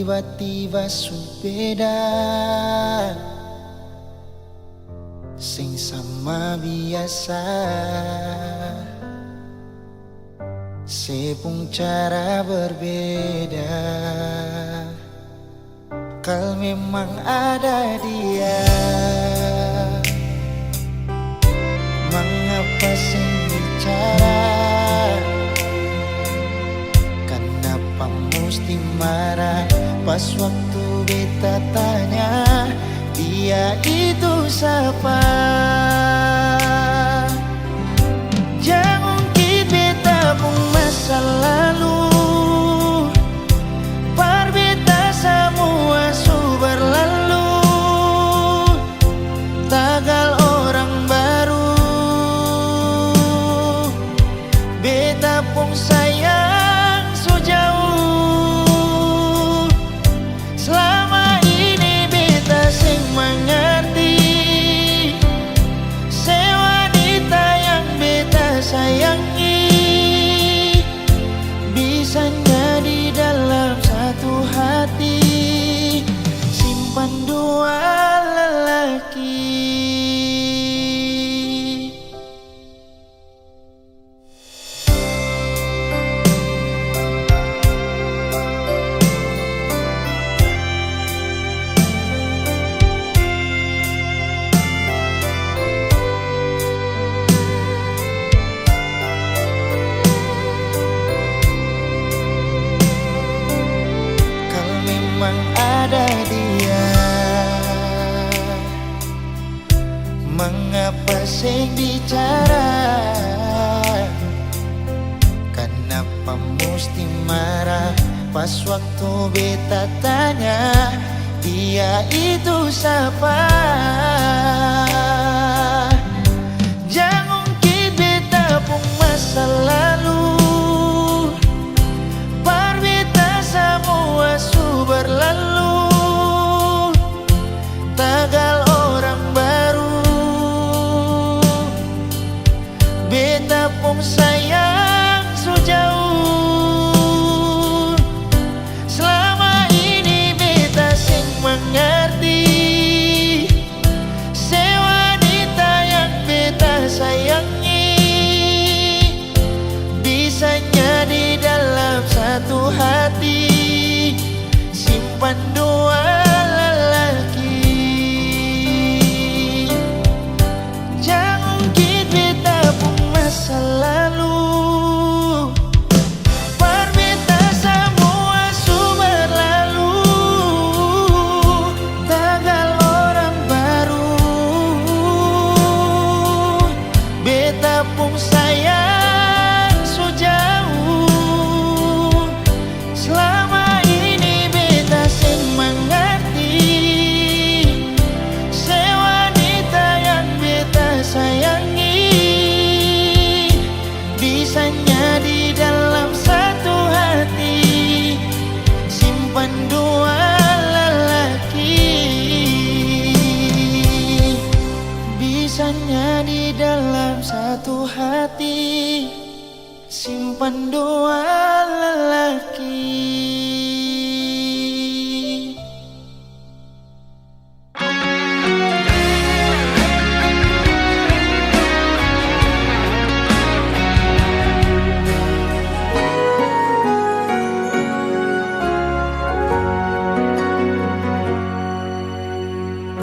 tiba-tiba supeda sing sama biasa, sepung cara berbeda. Kal memang ada dia, mengapa sing bicara? Kenapa mesti marah pas waktu beta tanya dia itu siapa? Jangan kita beta pun masa lalu, par beta semua su berlalu, tagal orang baru. Beta pun sayang so jauh, selama ini beta sing mengerti se wanita yang beta sayangi bisanya di dalam satu hati simpan dua lelaki. Memang ada dia, mengapa sing bicara? Kenapa mesti marah pas waktu beta tanya dia itu siapa? Jangan kita beta pun masa lalu, par beta semua su berlalu, tagal orang baru. Beta pun sayang so jauh, selama ini beta sing mengerti se wanita yang beta sayangi bisanya di dalam satu hati simpan dua lelaki. Jangan kita beta pun masa lalu, par beta semua su berlalu, tagal orang baru. Beta pun sayang so jauh, selama ini beta sing mengerti se wanita yang beta sayangi bisanya di dalam satu hati simpan dua lelaki. Bisanya di dalam satu hati simpan dua lelaki.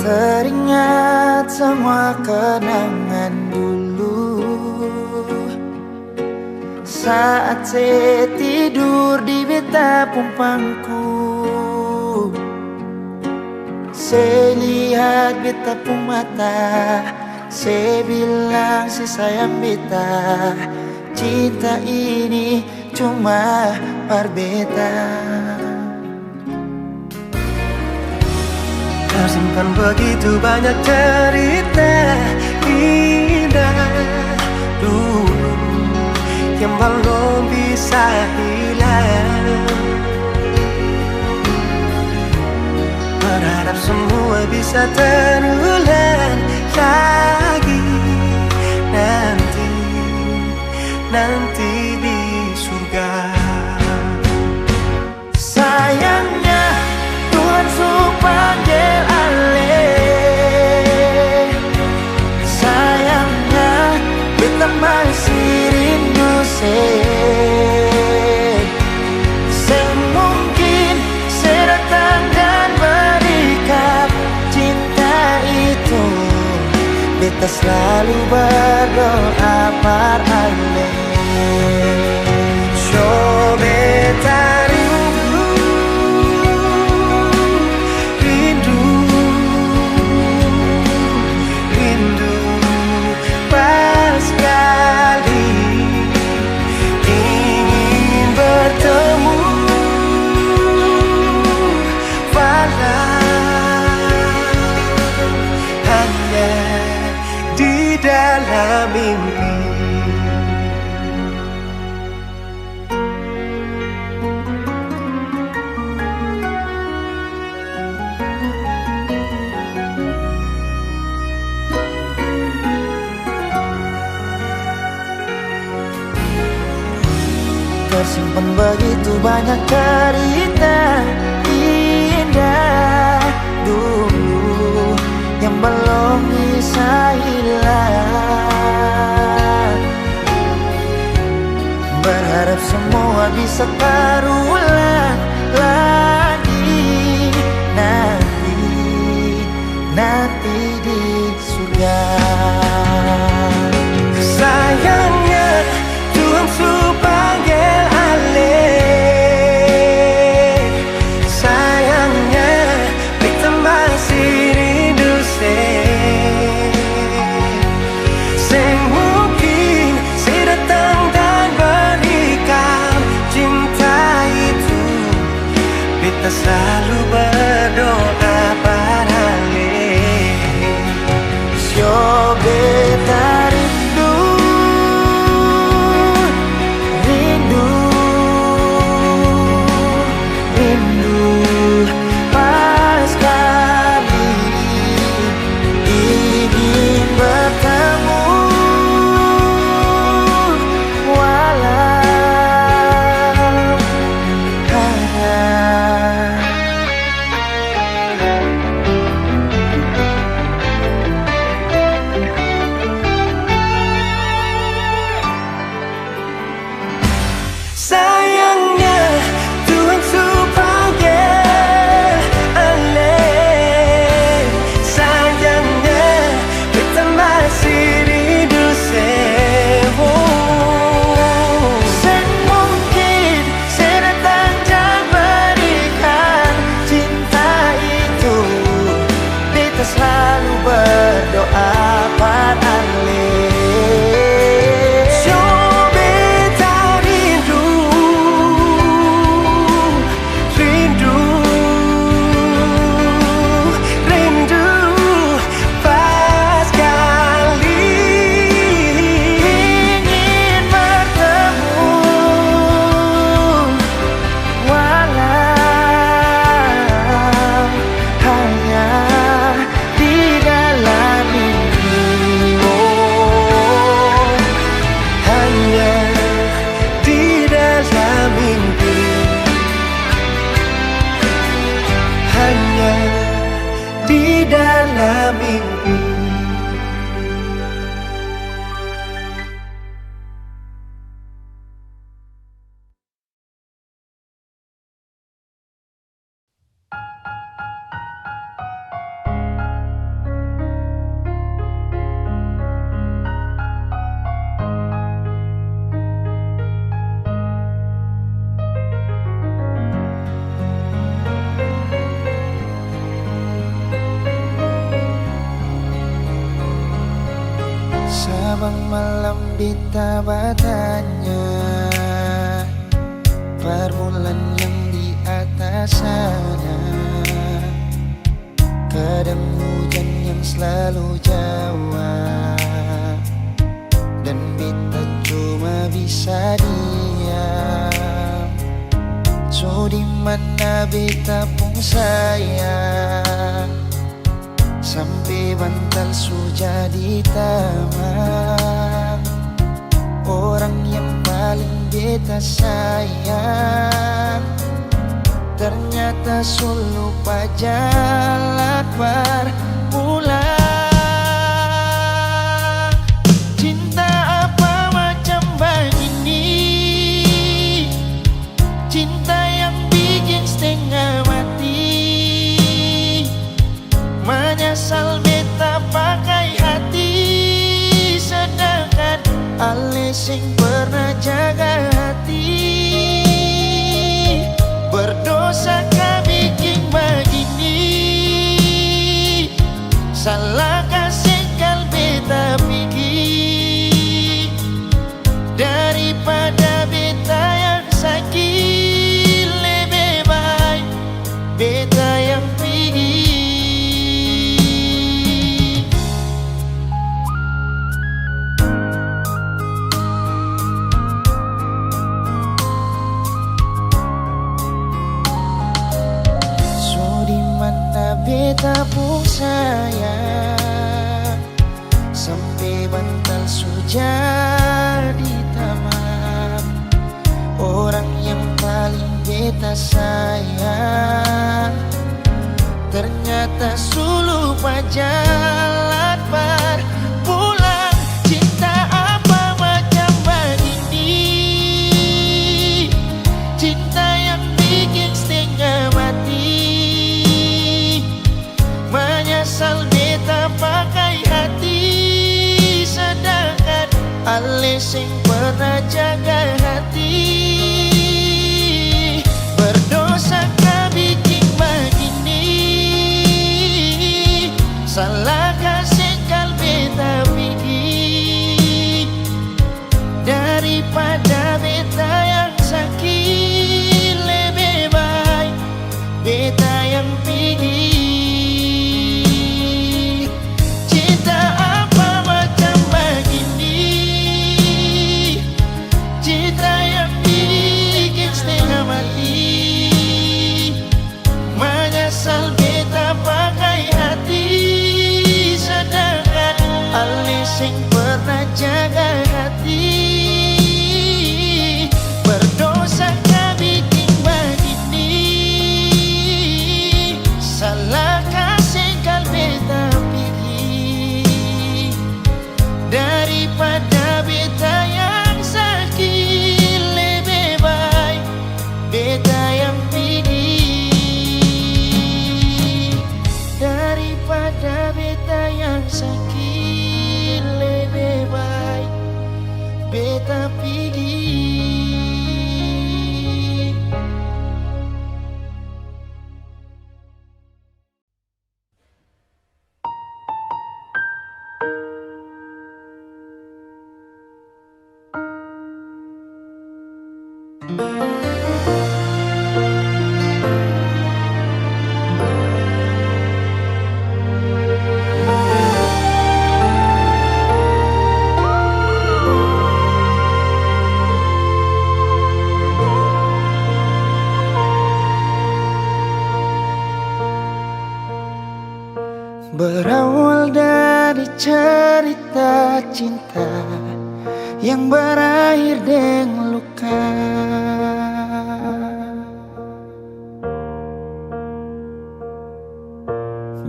Teringat semua kenangan dulu saat saya tidur di beta pumpangku. Saya lihat beta pun mata, saya bilang si sayang beta, cinta ini cuma par beta. Tersimpan begitu banyak cerita indah dulu yang belum bisa hilang. Berharap semua bisa terulang lagi nanti di surga. Sayangnya Beta selalu berdoa parale. So beta rindu, rindu, rindu pas sekali ingin bertemu, hanya di dalam mimpi. Tersimpan begitu banyak cerita indah dulu yang belum bisa hilang. Berharap semua bisa terulang lagi nanti di surga. Sayangnya Tuhan panggil ale. Sayangnya beta masih rindu sing mungkin saya datang dan berikan cinta itu. Beta selalu berdoa parale. Sio beta rindu, pas sekali ingin bertemu, walau hanya sayangnya Tuhan panggil ale. Sayangnya beta masih rindu mungkin saya datang dan berikan cinta itu. Beta selalu berdoa parale. di dalam mimpi. Sabang malam beta bertanya, permulaan yang di atas sana, kadang hujan yang selalu jawab, dan beta cuma bisa diam. So di mana beta pun sayang, sampai bantal sudah ditamang. Orang yang paling beta sayang ternyata solo pajalan berpulang. Cinta apa macam begini, cinta yang bikin setengah mati. Menyesal beta pakai hati, sing pernah jaga hati. Berdosa kah bikin begini, salah kasih kalbe tak pergi. Daripada beta yang sakit, lebih baik beta yang pergi. So di mana beta pun sayang, sampai bantal jadi tamam. Orang yang paling beta sayang ternyata suluh jalan pulang. Cinta apa macam begini, cinta yang bikin setengah mati. Menyesal beta pakai hati, sedangkan ale sing pernah jaga hati. Berdosa kah bikin begini, salah kasih kalbe tak pergi. Daripada beta yang sakit, lebih baik beta yang pergi. Cinta apa macam begini, cinta yang bikin setengah mati. Menyesal beta pakai hati, sedangkan ale sing pernah jaga hati. Berdosa kah bikin begini, salah kasih kalbe tak pergi. Daripada beta yang sakit, lebih baik beta yang pergi. Daripada beta yang sakit, lebih baik beta pergi. Berawal dari cerita cinta yang berakhir dengan luka.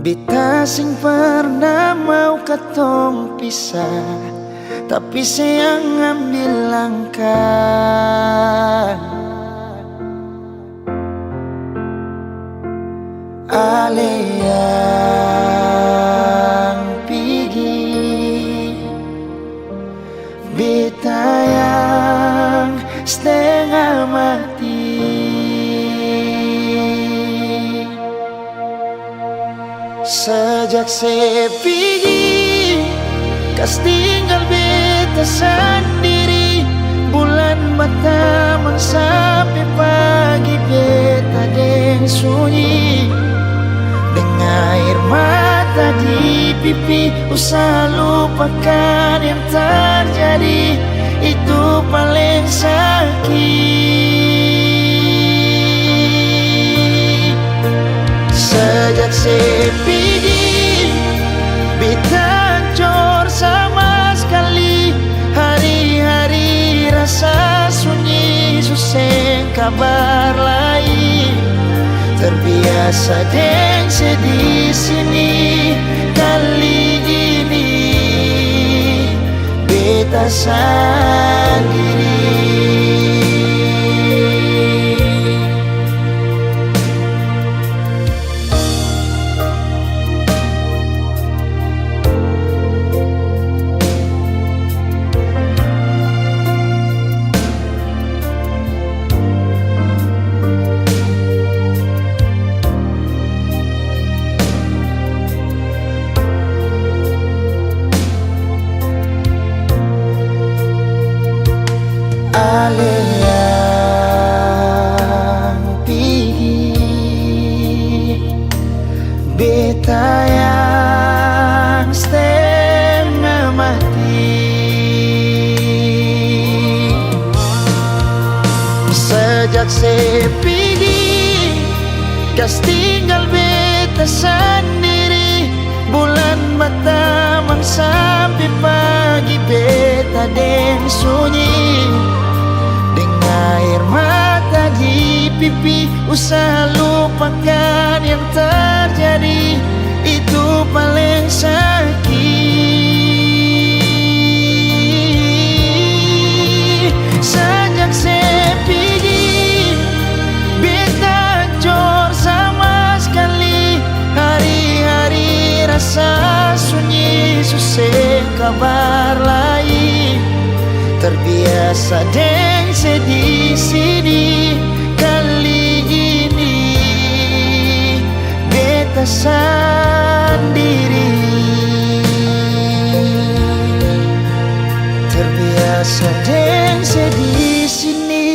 Beta sing pernah mau katong pisah, tapi sayang ambil langkah. Ale yang pergi, beta yang setengah mati. Sejak saya pergi, kas tinggal beta sendiri. Bulan berteman sampai pagi, beta deng sunyi. Dengan air mata di pipi, usaha lupakan yang terjadi. Itu paling sakit. Sejak saya pergi, beta hancur sama sekali. Hari-hari rasa sunyi, susah kabar lain. Terbiasa dengan sedih sini, kali ini beta sendiri. sayang setengah mati. Sejak saya pergi, kas tinggal beta sendiri. Bulan matamang sampai pagi beta deng sunyi. Dengan air mata di pipi, usaha lupakan yang terjadi. Itu paling sakit. Sejak saya pergi, beta hancur sama sekali. Hari-hari rasa sunyi, susah kabar lain. Terbiasa deng sedih sini. Kali ini beta sendiri. Terbiasa deng sedih sini.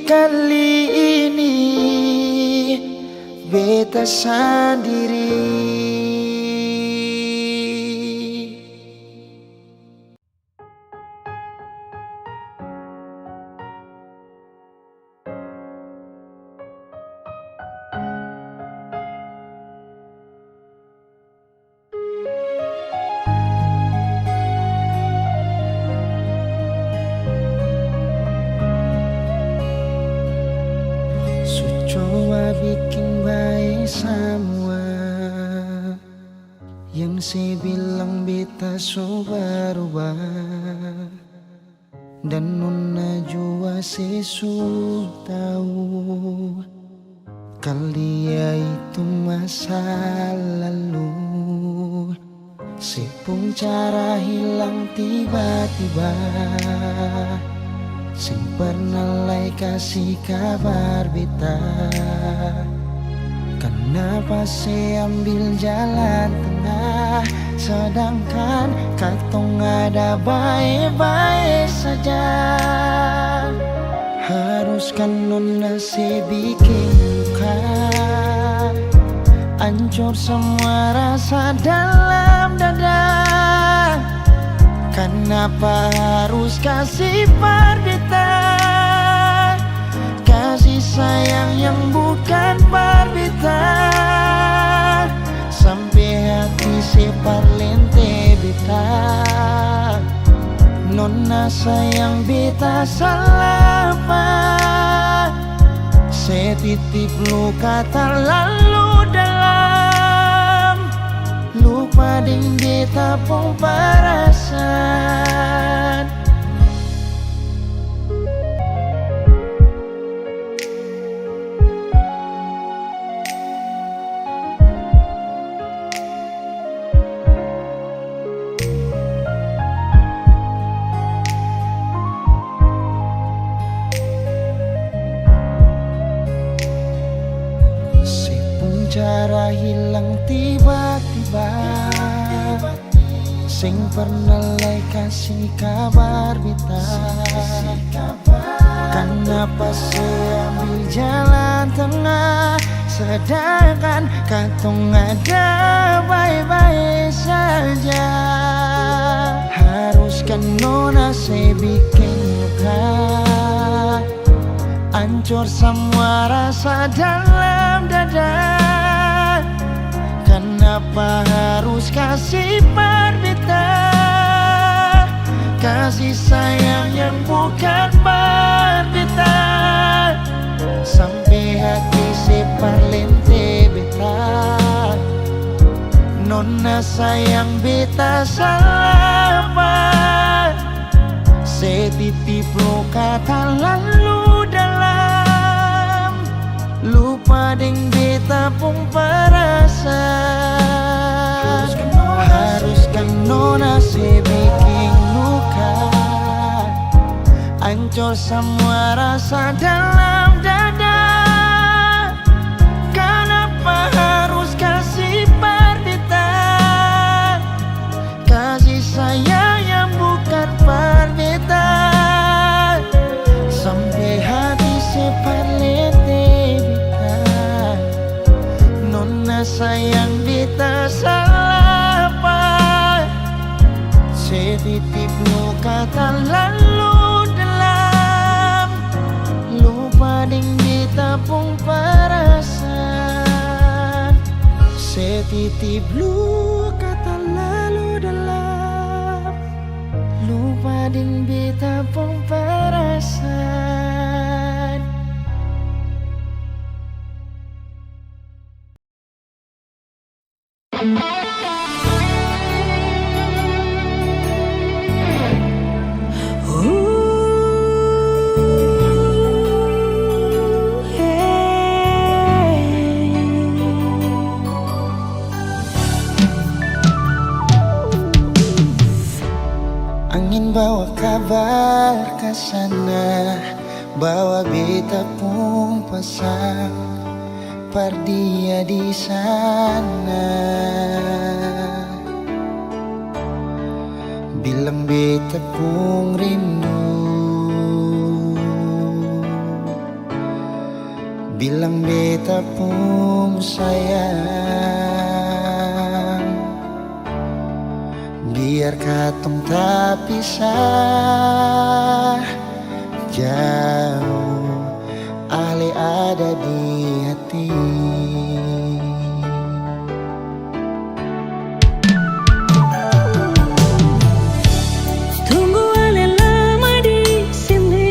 Kali ini beta sendiri. Coba bikin baik semua yang saya bilang beta so berubah. Dan nona jua sesu tahu kalau dia itu masa lalu. Sepung cara hilang tiba-tiba, sing pernah lai kasih kabar beta. Kenapa saya ambil jalan tengah, sedangkan katong ada baik-baik saja. Haruskan nona saya bikin luka, hancur semua rasa dalam dada. Kenapa harus kasih perbedaan, kasih sayang yang bukan perbedaan. Sampai hati separlente beta. Nona sayang beta salah apa? Saya titip luka terlalu dalam, lupa ding beta pun perasaan. Cara hilang tiba-tiba, sing pernah lai kasih kabar beta. Kenapa saya ambil jalan tengah, sedangkan katong ada baik-baik saja. Haruskan nona saya bikin luka, hancur semua rasa dalam dada. Kenapa harus kasih perbedaan, kasih sayang yang bukan perbedaan. Sampai hati separlente beta. Nona sayang beta salah apa? Saya titip luka terlalu dalam, lupa ding beta pun perasaan. Haruskan nona saya bikin luka, hancur semua rasa dalam dada. Kenapa harus kasih perbedaan, kasih sayang yang bukan perbedaan. Sampai hati separlente beta. Nona sayang beta titip luka tak lalu dalam, lupa din beta pong perasaan. Angin bawa kabar ke sana, bawa beta pun pasang pardia di sana. Bilang beta pun rindu, bilang beta pun sayang. Biar katong tak pisah jauh, Ale ada di hati. Tunggu Ale lama di sini,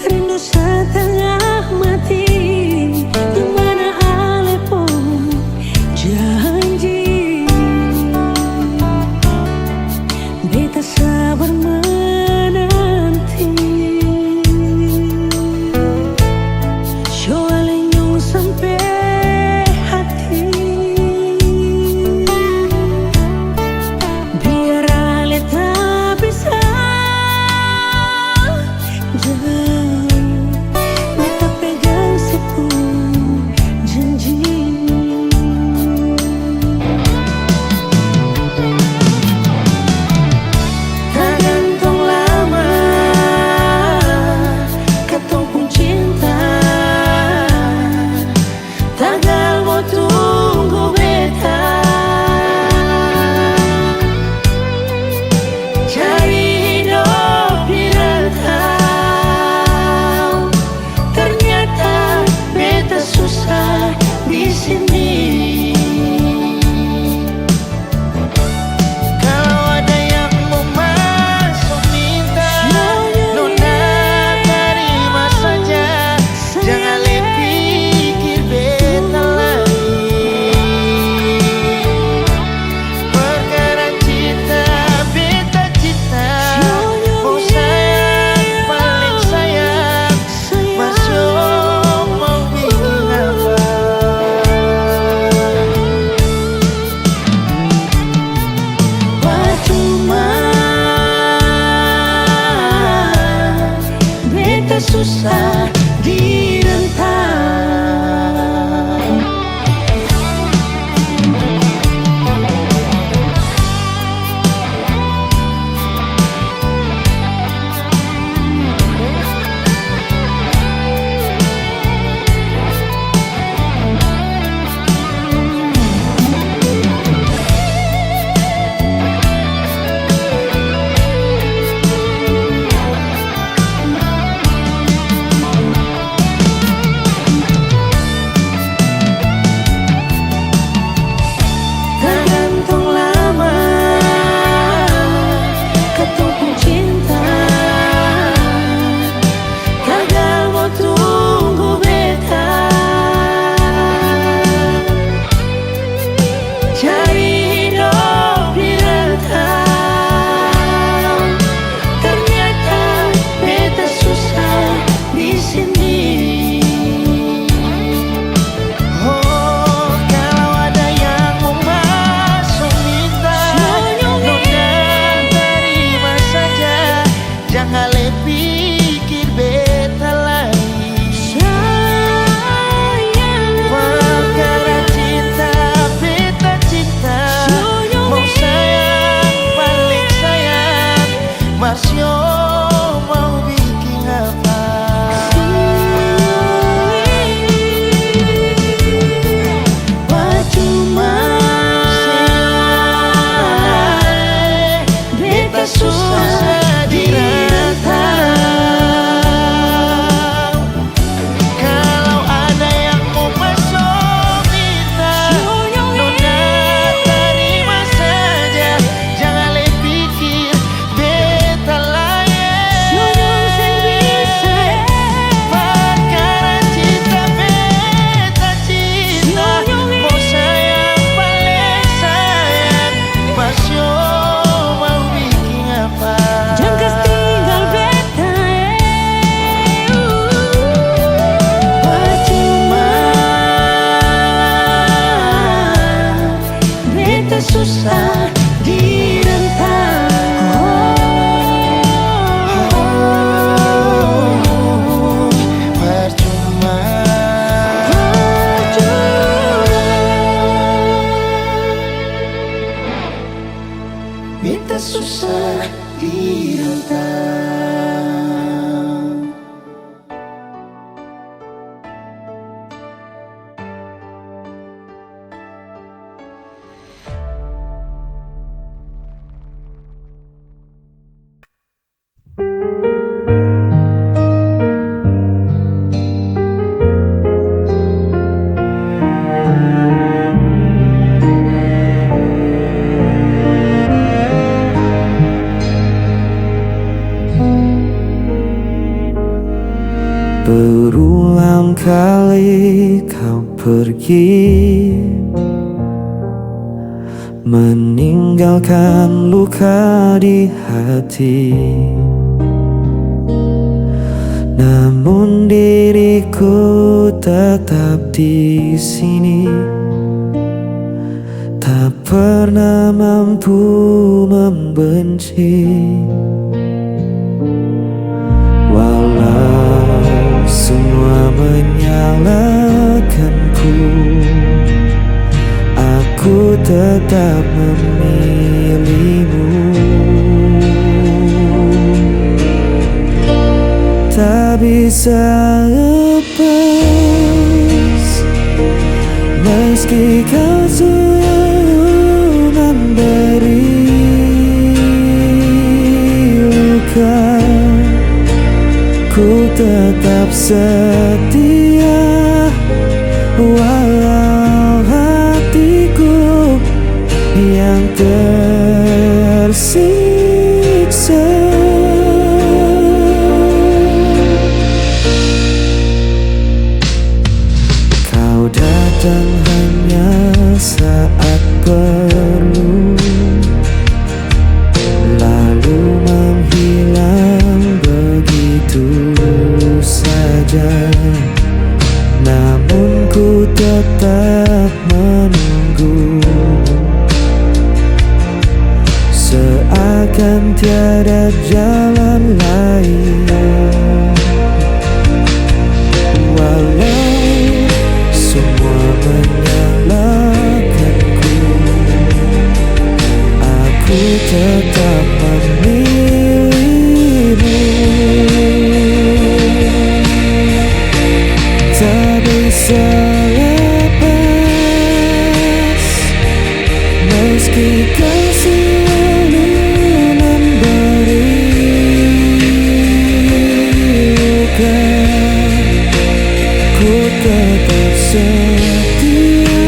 rindu setengah mati. Gimana Ale pun janji, beta sabar menanti. Show Ale nyong sampai susah direntang. Percuma minta susah direntang. Berulang kali kau pergi, meninggalkan luka di hati. Namun diriku tetap di sini, tak pernah mampu membenci. Walau semua menyalahkanku, aku tetap memilihmu. Tak bisa lepas meski kau selalu memberi luka. Ku tetap setia walau hatiku yang tersiksa. Kau datang hanya saat perlu, lalu menghilang begitu saja. Namun ku tetap menunggu, seakan tiada jalan lain. Walau semua menyalahkanku, aku tetap memilihmu. Tak bisa lepas meski kau selalu memberi luka. Ku tetap setia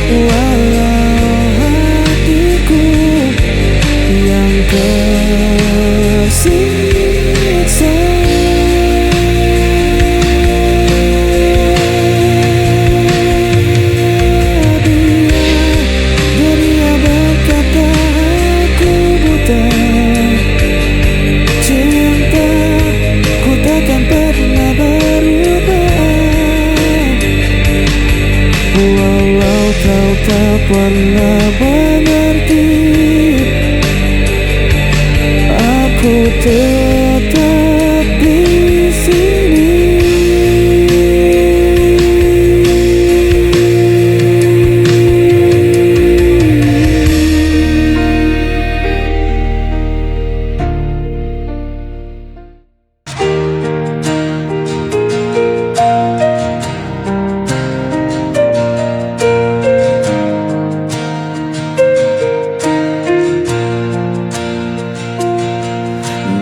walau hatiku yang tersiksa. Dia berkata aku buta, cinta ku takkan pernah berubah. Walau kau tak pernah mengerti, aku tetap di sini.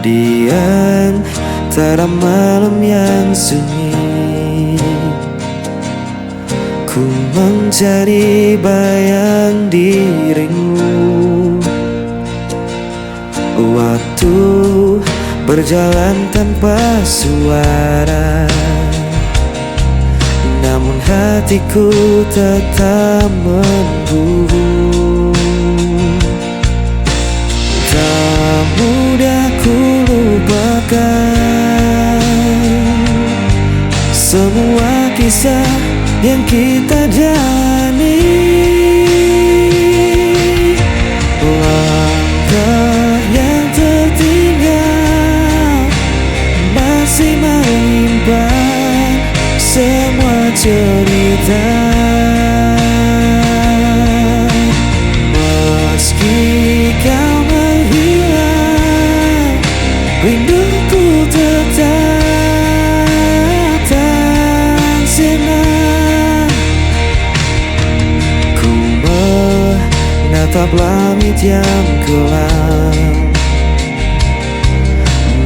Di antara malam yang sunyi, ku mencari bayang dirimu. Waktu berjalan tanpa suara, namun hatiku tetap memburu. Tak mudah ku lupakan semua kisah yang kita jalani. rinduku tetap tak sirna. Ku menatap langit yang kelam,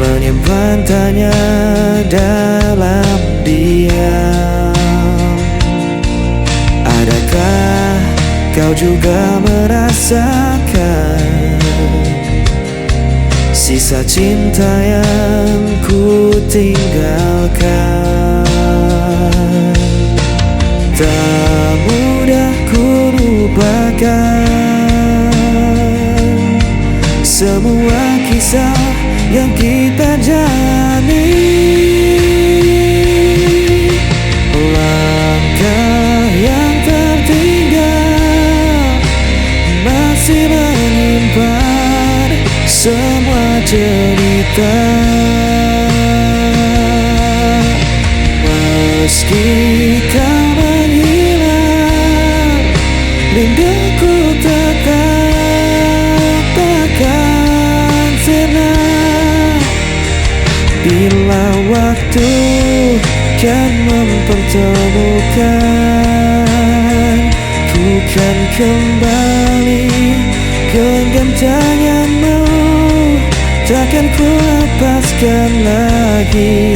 menyimpan tanya dalam diam. Adakah kau juga merasakan sisa cinta yang ku tinggalkan? Tak mudah ku lupakan semua kisah yang kita jalani. Langkah yang tertinggal masih menyimpan semua cerita. Meski kau menghilang, rinduku tetap takkan sirna. Bila waktu kan mempertemukan, ku kan kembali genggam tanganmu. Takkan ku lepaskan lagi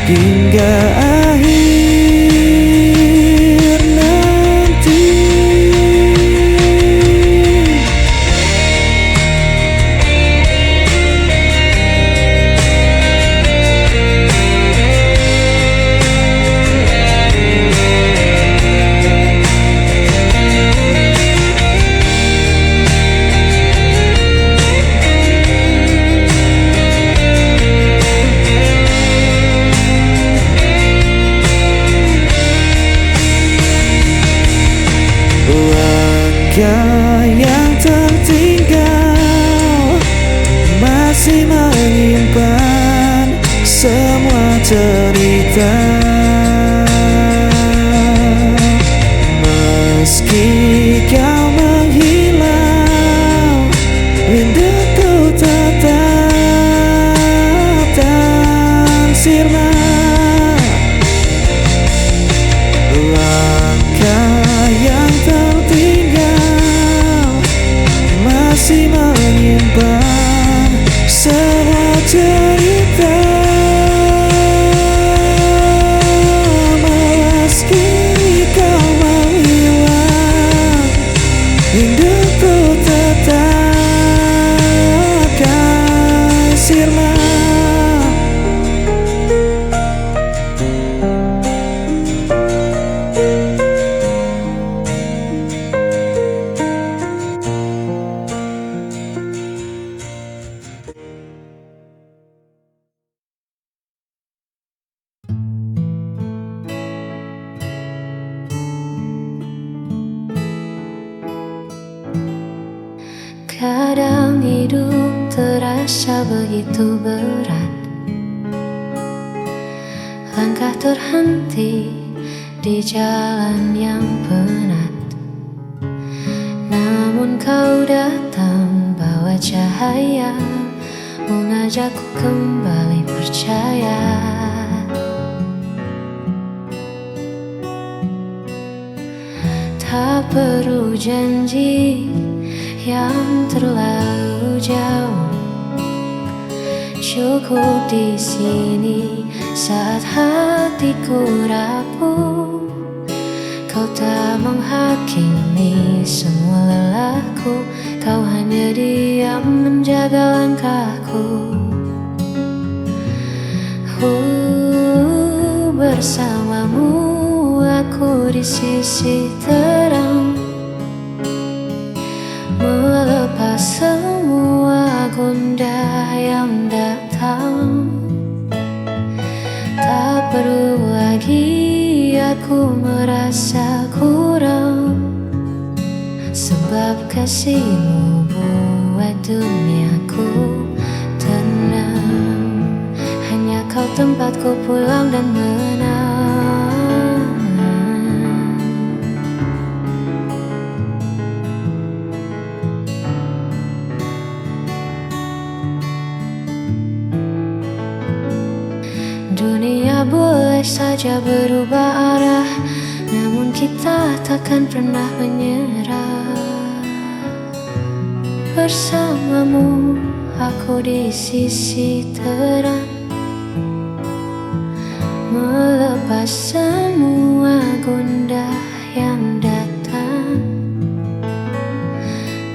hingga akhir nanti. Langkah yang tertinggal masih menyimpan semua cerita. Meski kau menghilang, rinduku tetap tak sirna. Langkah yang tertinggal masih menyimpan semua cerita. Meski kau menghilang, rinduku tetap kan sirna. Kadang hidup terasa begitu berat, langkah terhenti di jalan yang penat. Namun kau datang bawa cahaya, mengajakku kembali percaya. Tak perlu janji yang terlalu jauh, cukup di sini saat hatiku rapuh. Kau tak menghakimi semua lelahku, kau hanya diam menjaga langkahku. Bersamamu aku di sisi terang, melepas semua gundah yang datang. Tak perlu lagi aku merasa kurang, sebab kasihmu buat duniaku tenang. Hanya kau tempatku pulang dan menang. andai saja berubah arah, namun kita takkan pernah menyerah. Bersamamu aku di sisi terang, melepas semua gundah yang datang.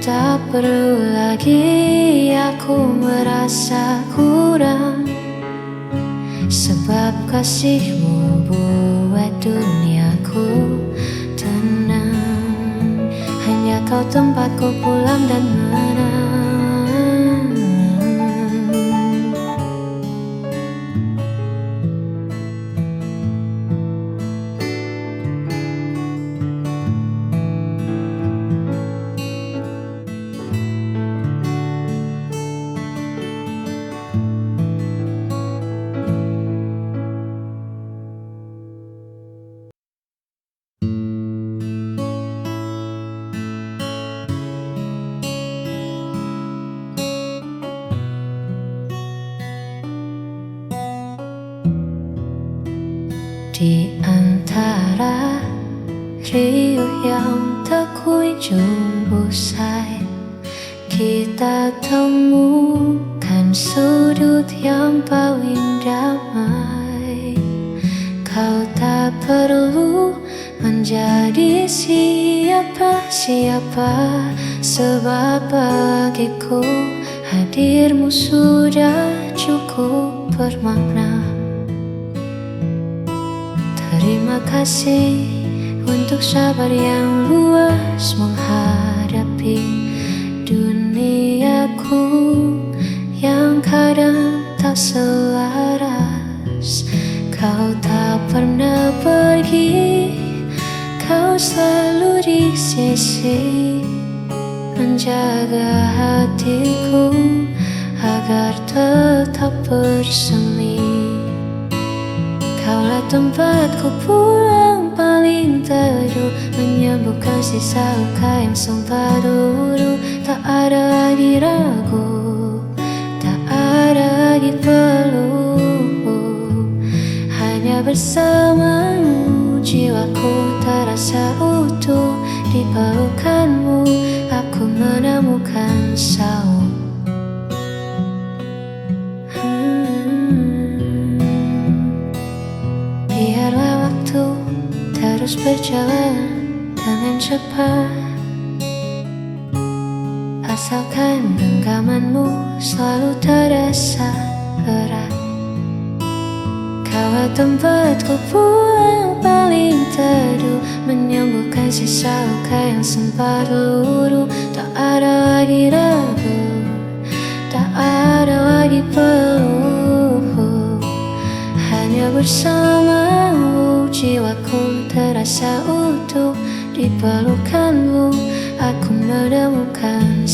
Tak perlu lagi aku merasa kurang, sebab kasihmu buat duniaku tenang. Hanya kau tempatku pulang dan menang. Di antara riuh yang tak kunjung usai, kita temukan sudut yang paling damai. Kau tak perlu menjadi siapa-siapa, sebab bagiku hadirmu sudah cukup bermakna. Terima kasih untuk sabar yang luas menghadapi duniaku yang kadang tak selaras. Kau tak pernah pergi, kau selalu di sisi, menjaga hatiku agar tetap bersemi. Kaulah tempatku pulang paling teduh, menyembuhkan sisa luka yang sempat dulu. Tak ada lagi ragu, tak ada lagi peluh. Hanya bersamamu jiwaku terasa utuh. Di pelukanmu aku menemukan saung. Biarlah waktu terus berjalan dengan cepat, asalkan genggamanmu selalu terasa erat. Kaulah tempatku pulang paling teduh, menyembuhkan sisa luka yang sempat luruh. Tak ada lagi ragu, tak ada lagi peluh. Hanya bersamamu jiwaku terasa utuh. Di pelukanmu aku menemukan